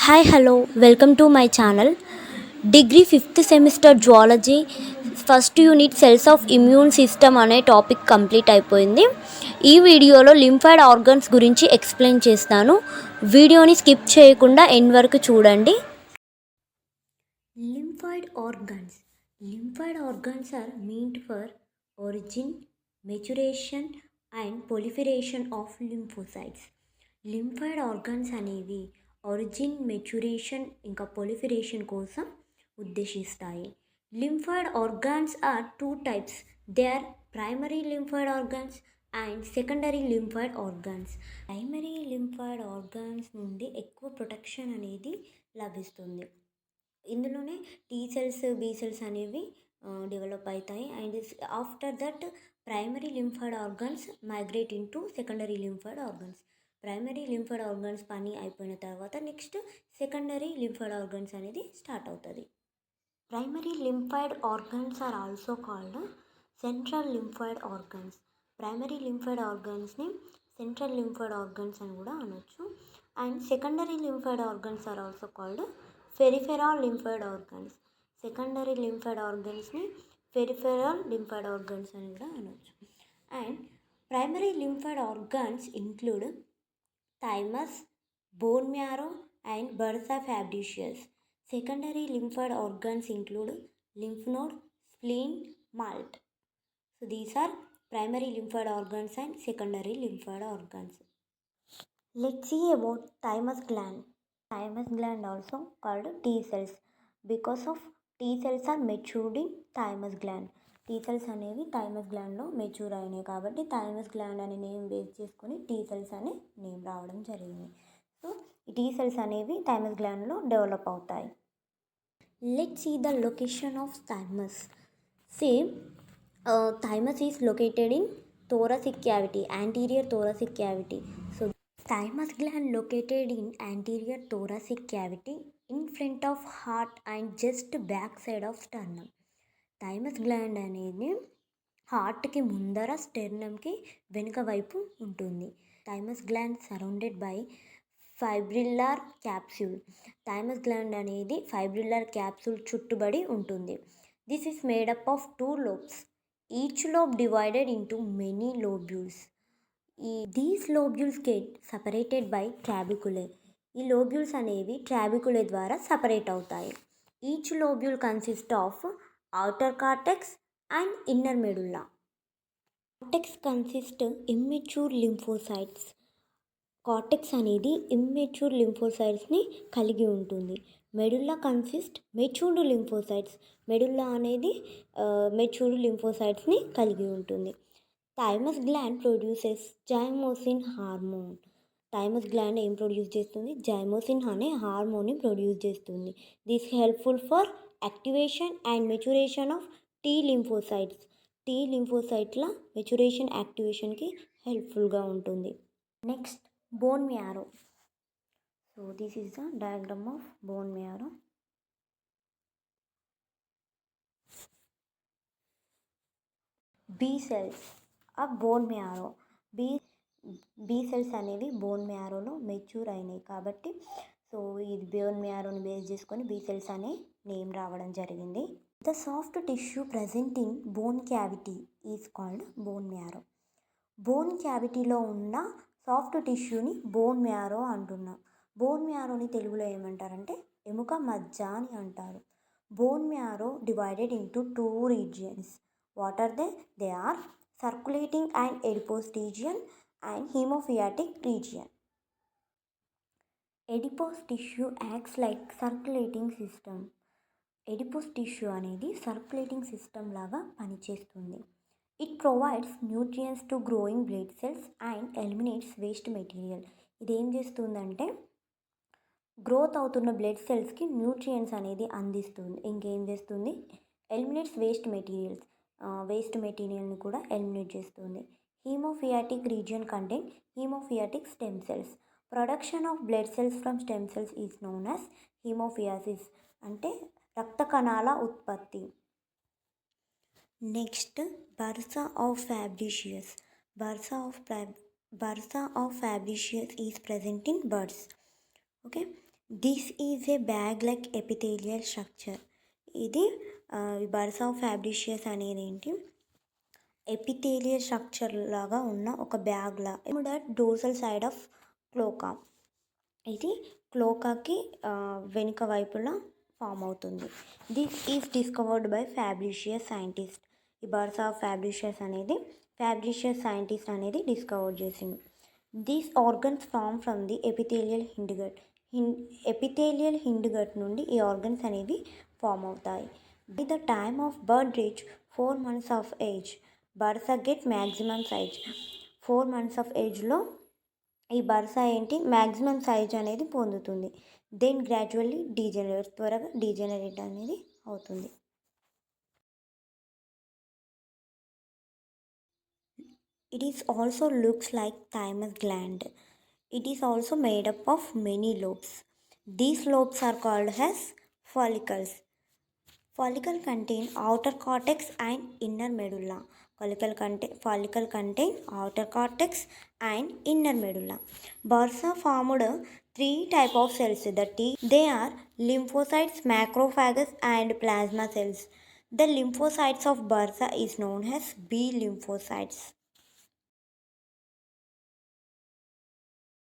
Hi, hello, welcome to my channel. Degree 5th semester Zoology first unit cells of immune system అనే topic complete అయిపోయింది. ఈ వీడియోలో lymphoid organs గురించి explain చేస్తాను. వీడియోని స్కిప్ చేయకుండా ఎండ్ వరకు చూడండి. Lymphoid organs are meant for origin, maturation and proliferation of lymphocytes. Lymphoid organs అనేవి ఒరిజిన్, మెచ్యురేషన్ ఇంకా పొలిఫరేషన్ కోసం ఉద్దేశిస్తాయి. Lymphoid organs are two types. They are primary lymphoid organs and secondary lymphoid organs. Primary lymphoid organs నుండి ఎక్కువ protection అనేది లభిస్తుంది. ఇందులోనే T cells, B cells అనేవి డెవలప్ అవుతాయి. And after that primary lymphoid organs migrate into secondary lymphoid organs. Primary lymphoid organs పని అయిపోయిన తర్వాత నెక్స్ట్ సెకండరీ లింఫాయిడ్ ఆర్గాన్స్ అనేది స్టార్ట్ అవుతుంది. Primary lymphoid organs are also called central lymphoid organs. Primary lymphoid ఆర్గాన్స్ని central lymphoid organs అని కూడా అనొచ్చు. And secondary lymphoid organs are also called peripheral lymphoid organs. Secondary lymphoid ఆర్గాన్స్ని peripheral lymphoid organs అని కూడా అనొచ్చు. And primary lymphoid organs include thymus, bone marrow and bursa fabricius. Secondary lymphoid organs include lymph node, spleen, malt. So these are primary lymphoid organs and secondary lymphoid organs. Let's see about thymus gland. Thymus gland also called T cells because of T cells are matured in thymus gland. T cells అనేవి thymus గ్లాండ్లో mature అయినాయి కాబట్టి thymus gland అనే name base చేసుకొని T cells అనే name రావడం జరిగింది. So ఈ టీ సెల్స్ అనేవి థైమస్ గ్లాండ్లో డెవలప్ అవుతాయి. Let's see the location of thymus. Same thymus is located in thoracic cavity, anterior thoracic cavity. So thymus gland located in anterior thoracic cavity in front of heart and just back side of sternum. Thymus gland అనేది హార్ట్కి ముందర, స్టెర్నమ్కి వెనుక వైపు ఉంటుంది. Thymus gland surrounded by fibrillar capsule. Thymus gland అనేది fibrillar capsule చుట్టుబడి ఉంటుంది. This is made up of 2 lobes, each lobe divided into many lobules. These lobules get separated by trabeculae. ఈ లోబ్యూల్స్ అనేవి ట్రాబికులే ద్వారా సపరేట్ అవుతాయి. Each lobule consist of outer cortex and inner medulla. Cortex consist immature lymphocytes. Cortex అనేది immature లింఫోసైట్స్ని కలిగి ఉంటుంది. Medulla consist matured lymphocytes. Medulla అనేది matured లింఫోసైట్స్ని కలిగి ఉంటుంది. Thymus gland produces thymosin hormone. Thymus gland ఏం ప్రొడ్యూస్ చేస్తుంది? జైమోసిన్ అనే హార్మోన్ని ప్రొడ్యూస్ చేస్తుంది. This helpful for activation and maturation of T lymphocytes. T లింఫోసైట్ల మెచ్యురేషన్, యాక్టివేషన్కి హెల్ప్ఫుల్గా ఉంటుంది. Next bone marrow. So this is the diagram of bone marrow. B cells of bone marrow. B cells అనేవి bone మ్యారోలో mature అయినాయి కాబట్టి so ఇది bone మ్యారోని బేస్ చేసుకొని బీ సెల్స్ అనే నేమ్ రావడం జరిగింది. The soft tissue present in bone cavity is called bone marrow. Bone క్యావిటీలో ఉన్న సాఫ్ట్ టిష్యూని బోన్ మ్యారో అంటున్నాం. బోన్ మ్యారోని తెలుగులో ఏమంటారంటే ఎముక మజ్జ అని అంటారు. Bone marrow divided into 2 regions. What are they? They are circulating and adipose region and haemopoietic region. Adipose tissue acts like circulating system. Adipose tissue అనేది సర్క్యులేటింగ్ సిస్టమ్ లాగా పనిచేస్తుంది. It provides nutrients to growing blood cells and eliminates waste material. ఇది ఏం చేస్తుందంటే growth అవుతున్న blood సెల్స్కి nutrients అనేది అందిస్తుంది. ఇంకేం చేస్తుంది? ఎలిమినేట్స్ వేస్ట్ మెటీరియల్ని కూడా ఎలిమినేట్ చేస్తుంది. Haemopoietic region contain haemopoietic stem cells. Production of blood cells from stem cells is known as haemopoiesis, అంటే రక్త కణాల ఉత్పత్తి. Next bursa of Fabricius. Bursa of Fabricius is present in birds. Okay, this is a bag like epithelial structure. ఇది bursa ఫ్యాబ్రిషియస్ అనేది ఏంటి, ఎపిథేలియల్ structure లాగా ఉన్న ఒక బ్యాగ్ లా డోర్సల్ సైడ్ ఆఫ్ క్లోకా. ఇది క్లోకాకి వెనుక వైపులా ఫామ్ అవుతుంది. This is discovered by Fabricius scientist. ఈ బర్డ్స్ ఆఫ్ ఫ్యాబ్రిషియస్ అనేది ఫ్యాబ్రిషియస్ సైంటిస్ట్ అనేది డిస్కవర్ చేసింది. These organs form from the epithelial hindgut. Epithelial hindgut నుండి ఈ ఆర్గన్స్ అనేవి ఫామ్ అవుతాయి. By the time of bird reach 4 months of age, bursa get maximum size. 4 months of ఏజ్లో ఈ bursa ఏంటి మ్యాక్సిమం సైజ్ అనేది పొందుతుంది. దెన్ గ్రాడ్యువల్లీ డీజనరేట్, త్వరగా డీజనరేట్ అనేది అవుతుంది. It is also looks like thymus gland. It is also made up of many lobes. These lobes are called as follicles. Follicle contain outer cortex and inner medulla. Follicle contain outer cortex and inner medulla. Bursa formed 3 type of cells. They are lymphocytes, macrophages and plasma cells. The lymphocytes of Bursa is known as B lymphocytes.